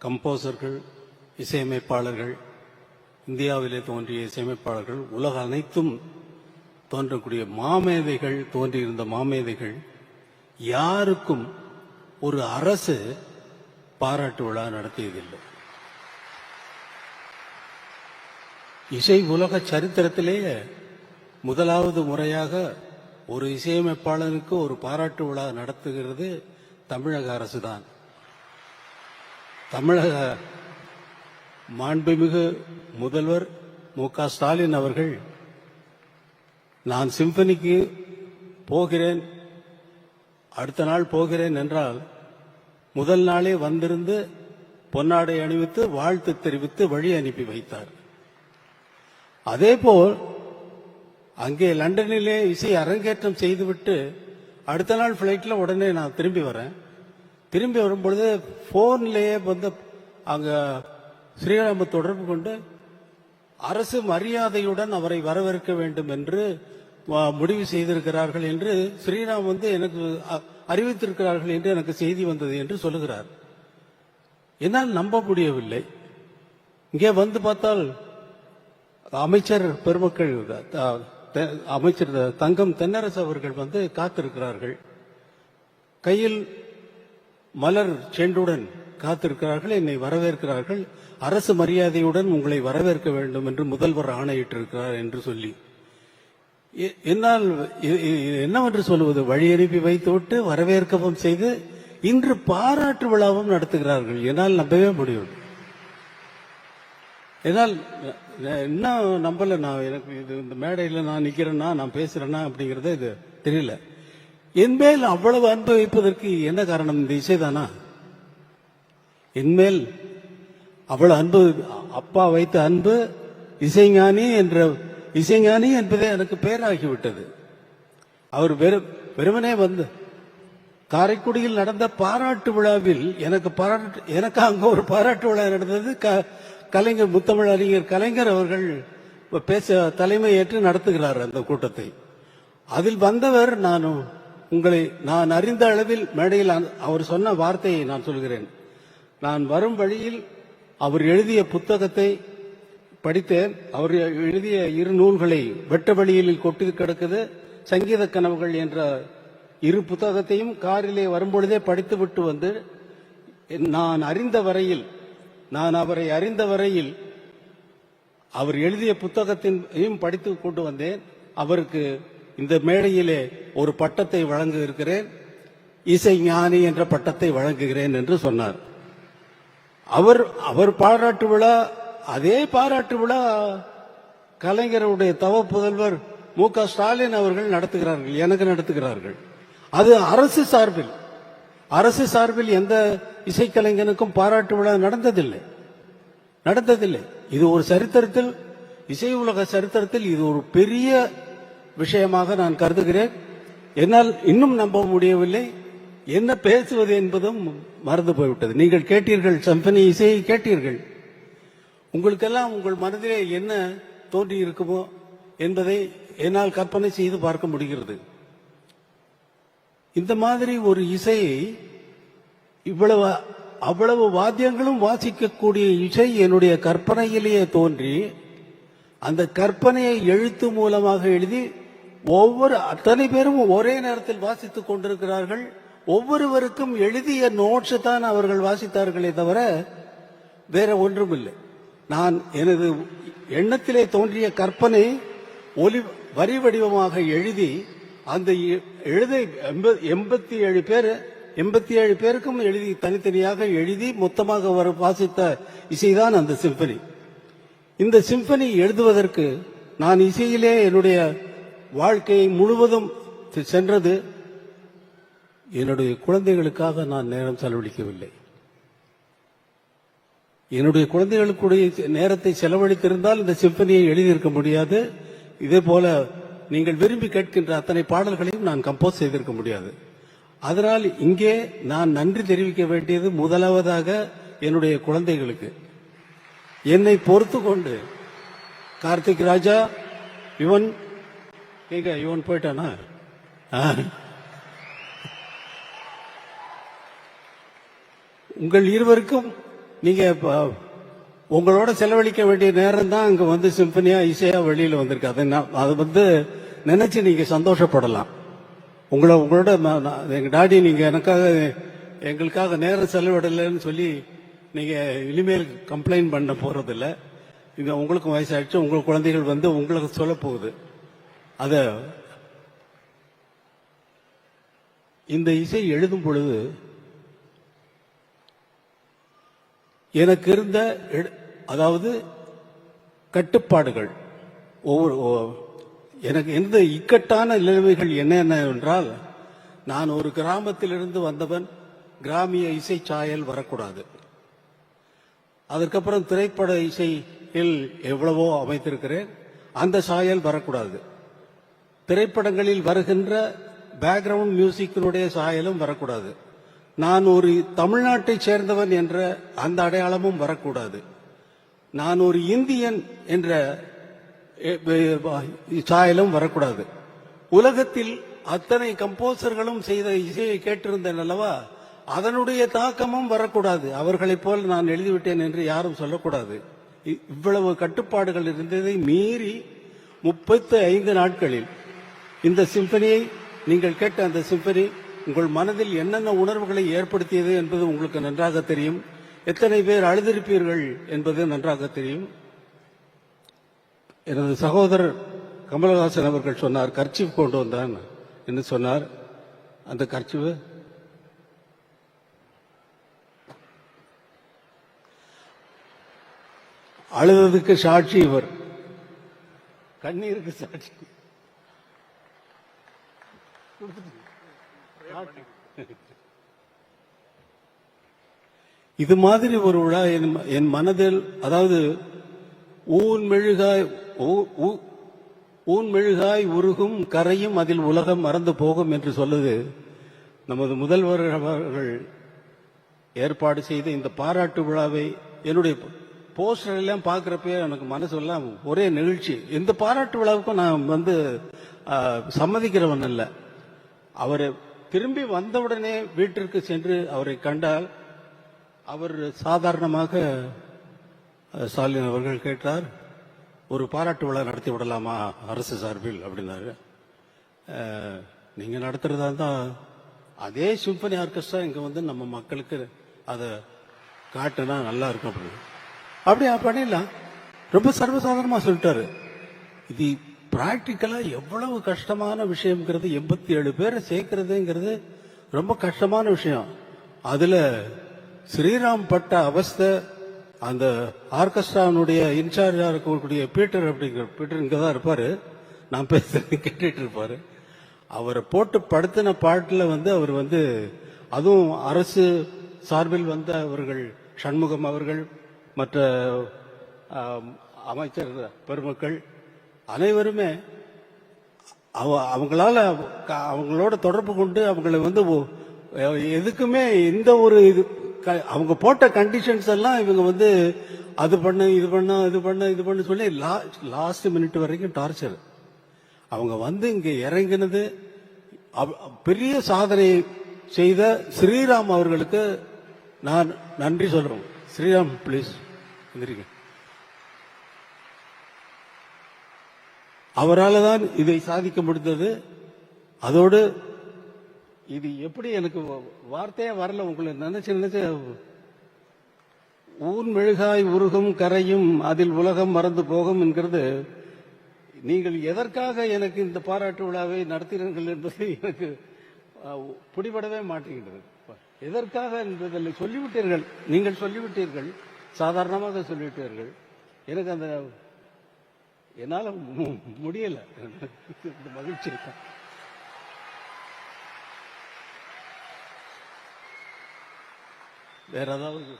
கம்போசர்கள், இசையமைப்பாளர்கள், இந்தியாவிலே தோன்றிய இசையமைப்பாளர்கள், உலக அனைத்தும் தோன்றக்கூடிய மாமேதைகள், தோன்றியிருந்த மாமேதைகள் யாருக்கும் ஒரு அரசு பாராட்டு விழா நடத்தியதில்லை. இசை உலக சரித்திரத்திலேயே முதலாவது முறையாக ஒரு இசையமைப்பாளருக்கு ஒரு பாராட்டு விழா நடத்துகிறது தமிழக அரசுதான். தமிழக மாண்புமிகு முதல்வர் மு.க. ஸ்டாலின் அவர்கள், நான் சிம்பனிக்கு போகிறேன், அடுத்த நாள் போகிறேன் என்றால் முதல் நாளே வந்திருந்து பொன்னாடை அணிவித்து வாழ்த்து தெரிவித்து வழி அனுப்பி வைத்தார். அதேபோல் அங்கே லண்டனிலே இசை அரங்கேற்றம் செய்துவிட்டு அடுத்த நாள் பிளைட்ல உடனே நான் திரும்பி வரேன். திரும்பி வரும்பொழுது போன்லேயே வந்து அங்க ஸ்ரீராம தொடர்பு கொண்டு அரசு மரியாதையுடன் அவரை வரவேற்க வேண்டும் என்று முடிவு செய்திருக்கிறார்கள் என்று ஸ்ரீராம் வந்து எனக்கு அறிவித்திருக்கிறார்கள் என்று எனக்கு செய்தி வந்தது என்று சொல்லுகிறார். என்னால் நம்ப முடியவில்லை. இங்கே வந்து பார்த்தால் அமைச்சர் பெருமக்கள், அமைச்சர் தங்கம் தென்னரசு அவர்கள் வந்து காத்திருக்கிறார்கள். கையில் மலர் செண்டுடன் காத்திருக்கிறார்கள், என்னை வரவேற்கிறார்கள். அரசு மரியாதையுடன் உங்களை வரவேற்க வேண்டும் என்று முதல்வர் ஆணையிட்டிருக்கிறார் என்று சொல்லி, என்னால் என்னவென்று சொல்லுவது, வழி அனுப்பி வைத்துவிட்டு வரவேற்கவும் செய்து இன்று பாராட்டு விழாவும் நடத்துகிறார்கள். என்னால் நம்பவே முடியும். என்னால் என்ன நம்பல. நான் எனக்கு இது இந்த மேடையில் நான் நிக்கிறேன்னா, நான் பேசுறேன்னா அப்படிங்கறத இது தெரியல. என்மேல் அவ்வளவு அன்பு வைப்பதற்கு என்ன காரணம்? இந்த இசைதானா? என்மேல் அவ்வளவு அன்பு, அப்பா வைத்த அன்பு, இசைஞானி என்பதே எனக்கு பேராகிவிட்டது. அவர் வெறுமனே வந்து காரைக்குடியில் நடந்த பாராட்டு விழாவில் எனக்கு அங்க ஒரு பாராட்டு விழா நடந்தது. கலைஞர், முத்தமிழ் அறிஞர் கலைஞர் அவர்கள் பேச தலைமை ஏற்று நடத்துகிறார் அந்த கூட்டத்தை. அதில் வந்தவர், நான் அறிந்த அளவில் மேடையில் அவர் சொன்ன வார்த்தையை நான் சொல்கிறேன். நான் வரும் வழியில் அவர் எழுதிய புத்தகத்தை படித்தேன். அவர் எழுதிய 2 நூல்களை வெட்ட வழியில் கொட்டி கிடக்குது, சங்கீத கனவுகள் என்ற 2 புத்தகத்தையும் காரிலே வரும்பொழுதே படித்து விட்டு வந்து, நான் அவரை அறிந்த வரையில் அவர் எழுதிய புத்தகத்தையும் படித்து கொண்டு வந்தேன். அவருக்கு இந்த மேடையிலே ஒரு பட்டத்தை வழங்க இருக்கிறேன், இசை ஞானி என்ற பட்டத்தை வழங்குகிறேன் என்று சொன்னார். அவர் பாராட்டு விழா, அதே பாராட்டு விழா கலைஞருடைய தவ புதல்வர் மு.க. ஸ்டாலின் அவர்கள் நடத்துகிறார்கள், எனக்கு நடத்துகிறார்கள். அது அரசு சார்பில் எந்த இசைக்கலைஞனுக்கும் பாராட்டு விழா நடந்ததில்லை. இது ஒரு சரித்திரத்தில், இசை உலக சரித்திரத்தில் இது ஒரு பெரிய விஷயமாக நான் கருதுகிறேன். என்னால் இன்னும் நம்ப முடியவில்லை. என்ன பேசுவது என்பதும் மறந்து போய்விட்டது. நீங்கள் கேட்டீர்கள், சிம்பனி இசையை கேட்டீர்கள். உங்களுக்கெல்லாம் உங்கள் மனதிலே என்ன தோன்றி இருக்குமோ என்பதை என்னால் கற்பனை செய்து பார்க்க முடிகிறது. இந்த மாதிரி ஒரு இசையை, அவ்வளவு வாத்தியங்களும் வாசிக்கக்கூடிய இசை என்னுடைய கற்பனையிலேயே தோன்றி, அந்த கற்பனையை எழுத்து மூலமாக எழுதி அத்தனை பேரும் ஒரே நேரத்தில் வாசித்துக் கொண்டிருக்கிறார்கள். ஒவ்வொருவருக்கும் எழுதிய நோட்ஸ் தான் அவர்கள் வாசித்தார்களே தவிர வேற ஒன்றும் இல்லை. நான் எனது எண்ணத்திலே தோன்றிய கற்பனை வரி வடிவமாக எழுதி, அந்த 87 பேருக்கும் எழுதி, தனித்தனியாக எழுதி மொத்தமாக வாசித்த இசைதான் அந்த சிம்பனி. இந்த சிம்பனி எழுதுவதற்கு நான் இசையிலே என்னுடைய வாழ்க்கையை முழுவதும் சென்றது. என்னுடைய குழந்தைகளுக்காக நான் நேரம் செலவழிக்கவில்லை. என்னுடைய குழந்தைகளுக்குடைய நேரத்தை செலவழித்திருந்தால் இந்த சிம்பனியை எழுதியிருக்க முடியாது. இதே போல நீங்கள் விரும்பி கேட்கின்ற அத்தனை பாடல்களையும் நான் கம்போஸ் செய்திருக்க முடியாது. அதனால் இங்கே நான் நன்றி தெரிவிக்க வேண்டியது முதலாவதாக என்னுடைய குழந்தைகளுக்கு. என்னை பொறுத்து கொண்டு கார்த்திக் ராஜா, இவன் போயிட்டானா, உங்கள் இருவருக்கும் நீங்க உங்களோட செலவழிக்க வேண்டிய நேரம் தான் அங்க வந்து சிம்பனியா இசையா வெளியில வந்திருக்கு. அதை வந்து நினைச்சு நீங்க சந்தோஷப்படலாம். உங்களோட எங்க டாடி நீங்க எங்களுக்காக நேரம் செலவிடலைன்னு சொல்லி நீங்க இனிமேல் கம்ப்ளைண்ட் பண்ண போறதில்ல. இங்க உங்களுக்கு வயசாயிடுச்சு, உங்க குழந்தைகள் வந்து உங்களுக்கு சொல்ல போகுது. அத இந்த இசை எழுதும் பொழுது எனக்கு இருந்த அதாவது கட்டுப்பாடுகள் எனக்கு எந்த இக்கட்டான நிலைமைகள் என்னென்ன என்றால், நான் ஒரு கிராமத்திலிருந்து வந்தவன், கிராமிய இசை சாயல் வரக்கூடாது. அதற்கப்புறம் திரைப்பட இசையில் எவ்வளவோ அமைத்திருக்கிறேன், அந்த சாயல் வரக்கூடாது. திரைப்படங்களில் வருகின்ற பேக்ரவுண்ட் மியூசிக்கினுடைய சாயலும் வரக்கூடாது. நான் ஒரு தமிழ்நாட்டை சேர்ந்தவன் என்ற அந்த அடையாளமும் வரக்கூடாது. நான் ஒரு இந்தியன் என்ற சாயலும் வரக்கூடாது. உலகத்தில் அத்தனை கம்போசர்களும் செய்த இசையை கேட்டிருந்தேன் அல்லவா, அதனுடைய தாக்கமும் வரக்கூடாது. அவர்களைப் போல் நான் எழுதிவிட்டேன் என்று யாரும் சொல்லக்கூடாது. இவ்வளவு கட்டுப்பாடுகள் இருந்ததை மீறி 35 நாட்களில் இந்த சிம்பனியை, நீங்கள் கேட்ட அந்த சிம்பனி உங்கள் மனதில் என்னென்ன உணர்வுகளை ஏற்படுத்தியது என்பது உங்களுக்கு நன்றாக தெரியும். எத்தனை பேர் அழுதிருப்பீர்கள் என்பது நன்றாக தெரியும். எனது சகோதரர் கமலஹாசன் அவர்கள் சொன்னார், கர்ச்சீஃப் கொண்டு வந்தான் என்று சொன்னார். அந்த கர்ச்சீஃப் அழுததுக்கு சாட்சி இவர், கண்ணீருக்கு சாட்சி. இது மாதிரி ஒரு விழா என் மனதில், அதாவது ஊன் மெழுகாய் உருகும் கரையும் அதில் உலகம் மறந்து போகும் என்று சொல்லுது நமது முதல்வர் அவர்கள் ஏற்பாடு செய்த இந்த பாராட்டு விழாவை. என்னுடைய போஸ்டர் எல்லாம் பார்க்கிறப்ப எனக்கு மனசெல்லாம் ஒரே நிகழ்ச்சி. இந்த பாராட்டு விழாவுக்கும் நான் வந்து சம்மதிக்கிறவன் அல்ல. அவர் திரும்பி வந்தவுடனே வீட்டிற்கு சென்று அவரை கண்டால், அவர் சாதாரணமாக ஸ்டாலின் அவர்கள் கேட்டார், ஒரு பாராட்டு விழா நடத்தி விடலாமா அரசு சார்பில் அப்படின்னாரு. நீங்க நடத்துறதா தான் அதே சிம்பனி ஆர்கெஸ்ட்ரா இங்க வந்து நம்ம மக்களுக்கு அதை காட்டுனா நல்லா இருக்கும் அப்படின்னு. அப்படியா பண்ணிடலாம், ரொம்ப சர்வசாதாரணமா சொல்லிட்டாரு. இது பிராக்டிக்கலா எவ்வளவு கஷ்டமான விஷயம்ங்கிறது, 87 பேரை சேர்க்கிறதுங்கிறது ரொம்ப கஷ்டமான விஷயம். அதுல ஸ்ரீராம் பட்ட அவஸ்தை, அந்த ஆர்கெஸ்ட்ராவுடைய இன்சார்ஜா இருக்கக்கூடிய பீட்டர் இங்கதான் இருப்பாரு, நான் பேசுறது கேட்டுட்டு இருப்பாரு. அவரை போட்டு படுத்தின பாட்டுல வந்து அவர் வந்து, அதுவும் அரசு சார்பில் வந்த அவர்கள், சண்முகம் அவர்கள், மற்ற அமைச்சர் பெருமக்கள் அனைவருமே அவங்களோட தொடர்பு கொண்டு அவங்களை வந்து எதுக்குமே இந்த ஒரு இது, அவங்க போட்ட கண்டிஷன்ஸ் எல்லாம் இவங்க வந்து அது பண்ண இது பண்ண சொல்லி லாஸ்ட் மினிட் வரைக்கும் டார்ச்சர். அவங்க வந்து இங்க இறங்கினது பெரிய சாதனை செய்த ஸ்ரீராம் அவர்களுக்கு நான் நன்றி சொல்றேன். ஸ்ரீராம் பிளீஸ் எந்திரிங்க. அவரால் தான் இதை சாதிக்க முடிந்தது. அதோடு இது எப்படி எனக்கு வார்த்தையே வரல, உங்களை நினைச்சு ஊன் மெழுகாய் உருகும் கரையும் அதில் உலகம் மறந்து போகும் என்கிறது, நீங்கள் எதற்காக எனக்கு இந்த பாராட்டு விழாவை நடத்தினீர்கள் என்பது எனக்கு பிடிபடவே மாட்டேங்கிறது. எதற்காக என்பதில் சொல்லிவிட்டீர்கள், நீங்கள் சொல்லிவிட்டீர்கள், சாதாரணமாக சொல்லிவிட்டீர்கள். எனக்கு அந்த என்னால முடியல, இந்த மகிழ்ச்சி இருக்கா. வேற ஏதாவது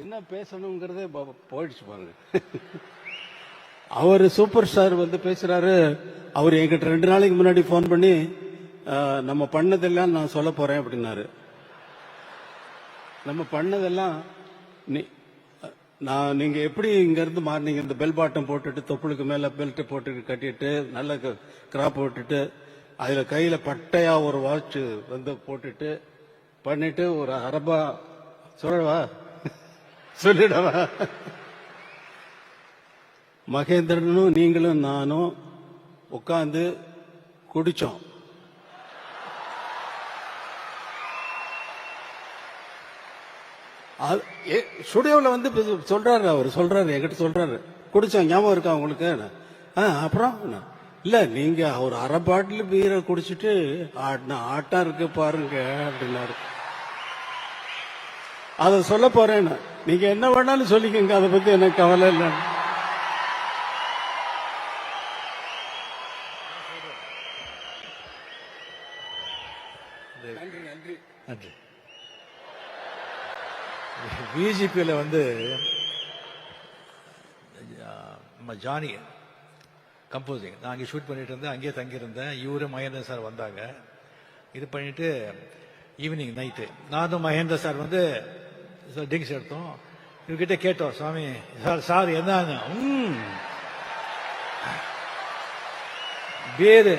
என்ன பேசணுங்கிறதே போயிடுச்சு பாருங்க. அவர் சூப்பர் ஸ்டார் வந்து பேசுறாரு. அவர் என்கிட்ட 2 நாளைக்கு முன்னாடி போன் பண்ணி நம்ம பண்ணதெல்லாம் நான் சொல்ல போறேன் அப்படின்னாரு. நம்ம பண்ணதெல்லாம் நீங்க எப்படி இங்க இருந்து மாறினீங்க, இந்த பெல் பாட்டம் போட்டுட்டு, தொப்புளுக்கு மேல பெல்ட் போட்டு கட்டிட்டு, நல்ல கிராப் போட்டுட்டு, அதுல கையில பட்டையா ஒரு வாட்ச் வந்து போட்டுட்டு பண்ணிட்டு, ஒரு அரபா சொல்லவா சொல்லிடவா? மகேந்திரனும் நீங்களும் நானும் உட்கார்ந்து குடிச்சோம். ஸ்டுடியோவில் வந்து சொல்றாரு, அவர் சொல்றாரு, என்கிட்ட சொல்றாரு, குடிச்சோம் ஞாபகம் இருக்கா உங்களுக்கு? அப்புறம் இல்ல நீங்க ஒரு அரை பாட்டில் பீரை குடிச்சிட்டு ஆட்டம் இருக்கு பாருங்க அப்படின்னாரு. அத சொல்ல போறேன். நீங்க என்ன வேணாலும் சொல்லிக்கங்க, அதை பத்தி எனக்கு கவலை இல்லை. நன்றி நன்றி நன்றி. பிஜேபியில் வந்து ஜானி கம்போசிங் நான் அங்கே ஷூட் பண்ணிட்டு இருந்தேன், அங்கேயே தங்கியிருந்தேன். இவரு மகேந்திரன் சார் வந்தாங்க. இது பண்ணிட்டு ஈவினிங் நைட்டு நானும் மகேந்திர சார் வந்து ட்ரிங்க்ஸ் எடுத்தோம். இவர்கிட்ட கேட்டோம், சுவாமி சார் என்னங்க பீர்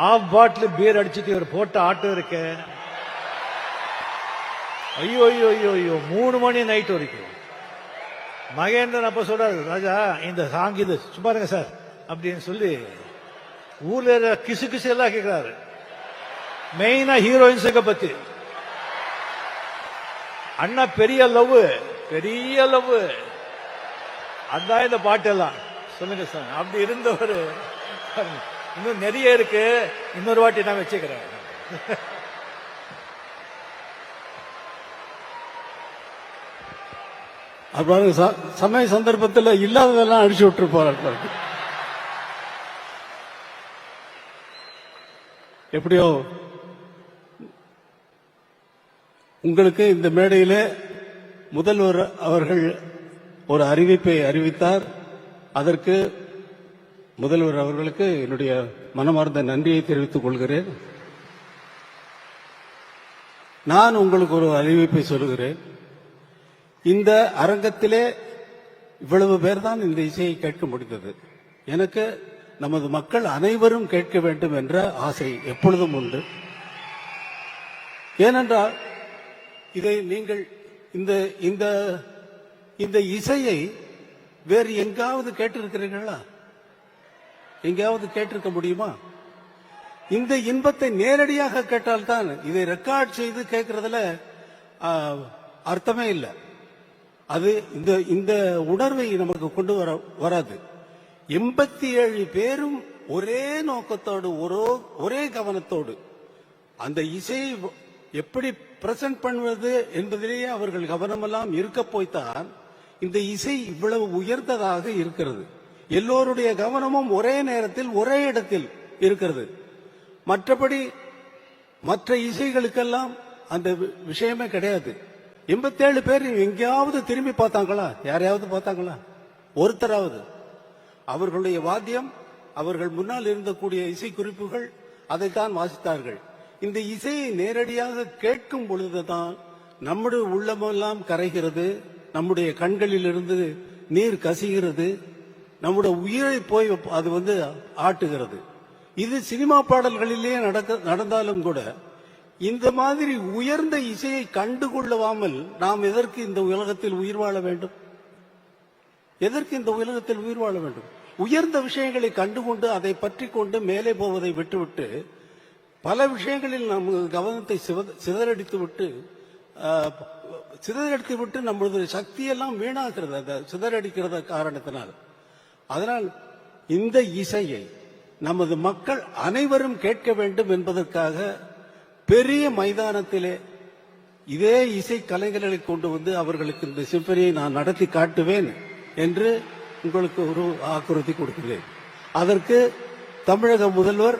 ஆஃப் பாட்டில் பீர் அடிச்சுட்டு இவர் போட்ட ஆட்டம் இருக்க. ஐயோ ஐயோ ஐயோ ஐயோ 3 மணி நைட் வரைக்கும். மகேந்திரன் அப்ப சொல்றாரு, ராஜா இந்த சாங் இது சும்மா இருங்க சார் அப்படின்னு சொல்லி ஊர்ல கிசு கிசு எல்லாம் கேட்கிறாரு. மெயினா ஹீரோயின்ஸுக்கு பத்தி. அண்ணா பெரிய லவ், பெரிய லவ், அதான் இந்த பாட்டெல்லாம். சொல்லுங்க சார். அப்படி இருந்தவர் இன்னும் நிறைய இருக்கு, இன்னொரு வாட்டி நான் வச்சுக்கிறேன். அப்புறம் சமய சந்தர்ப்பத்தில் இல்லாததெல்லாம் அடிச்சு விட்டு போறாரு. எப்படியோ உங்களுக்கு இந்த மேடையிலே முதல்வர் அவர்கள் ஒரு அறிவிப்பை அறிவித்தார். அதற்கு முதல்வர் அவர்களுக்கு என்னுடைய மனமார்ந்த நன்றியை தெரிவித்துக் கொள்கிறேன். நான் உங்களுக்கு ஒரு அறிவிப்பை சொல்லுகிறேன். இந்த அரங்கத்திலே இவ்வளவு பேர் தான் இந்த இசையை கேட்க முடிந்தது. எனக்கு நமது மக்கள் அனைவரும் கேட்க வேண்டும் என்ற ஆசை எப்பொழுதும் உண்டு. ஏனென்றால் இதை நீங்கள் இந்த இசையை வேறு எங்காவது கேட்டிருக்கிறீர்களா? எங்காவது கேட்டிருக்க முடியுமா? இந்த இன்பத்தை நேரடியாக கேட்டால்தான். இதை ரெக்கார்ட் செய்து கேட்கறதுல அர்த்தமே இல்லை. அது இந்த உணர்வை நமக்கு கொண்டு வராது. 87 பேரும் ஒரே நோக்கத்தோடு ஒரே கவனத்தோடு அந்த இசையை எப்படி பிரசன்ட் பண்ணுவது என்பதிலேயே அவர்கள் கவனமெல்லாம் இருக்க போய்த்தான் இந்த இசை இவ்வளவு உயர்ந்ததாக இருக்கிறது. எல்லோருடைய கவனமும் ஒரே நேரத்தில் ஒரே இடத்தில் இருக்கிறது. மற்றபடி மற்ற இசைகளுக்கெல்லாம் அந்த விஷயமே கிடையாது. 87 பேர் எங்கேயாவது திரும்பி பார்த்தாங்களா? யாரையாவது பார்த்தாங்களா? ஒருத்தராவது? அவர்களுடைய வாத்தியம், அவர்கள் முன்னால் இருந்தக்கூடிய இசை குறிப்புகள், அதைத்தான் வாசித்தார்கள். இந்த இசையை நேரடியாக கேட்கும் பொழுதுதான் நம்முடைய உள்ளமெல்லாம் கரைகிறது, நம்முடைய கண்களில் இருந்து நீர் கசிகிறது, நம்முடைய உயிரை போய் அது ஆட்டுகிறது. இது சினிமா பாடல்களிலேயே நடந்தாலும் கூட இந்த மாதிரி உயர்ந்த இசையை கண்டுகொள்ளாமல் நாம் எதற்கு இந்த உலகத்தில் உயிர் வாழ வேண்டும்? எதற்கு இந்த உலகத்தில் உயிர் வாழ வேண்டும்? உயர்ந்த விஷயங்களை கண்டுகொண்டு அதை பற்றி கொண்டு மேலே போவதை விட்டுவிட்டு பல விஷயங்களில் நம் கவனத்தை சிதறடித்து விட்டு நம்மளது சக்தியெல்லாம் வீணாகிறது அந்த சிதறடிக்கிறத காரணத்தினால். அதனால் இந்த இசையை நமது மக்கள் அனைவரும் கேட்க வேண்டும் என்பதற்காக பெரிய மைதானத்திலே இதே இசை கலைஞர்களை கொண்டு வந்து அவர்களுக்கு இந்த சிம்பனியை நான் நடத்தி காட்டுவேன் என்று உங்களுக்கு ஒரு வாக்குறுதி கொடுக்கிறேன். அதற்கு தமிழக முதல்வர்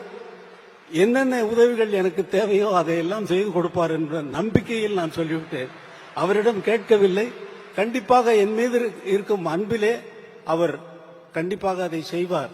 என்னென்ன உதவிகள் எனக்கு தேவையோ அதையெல்லாம் செய்து கொடுப்பார் என்ற நம்பிக்கையில் நான் சொல்லிவிட்டேன். அவரிடம் கேட்கவில்லை. கண்டிப்பாக என் மீது இருக்கும் அன்பிலே அவர் கண்டிப்பாக அதை செய்வார்.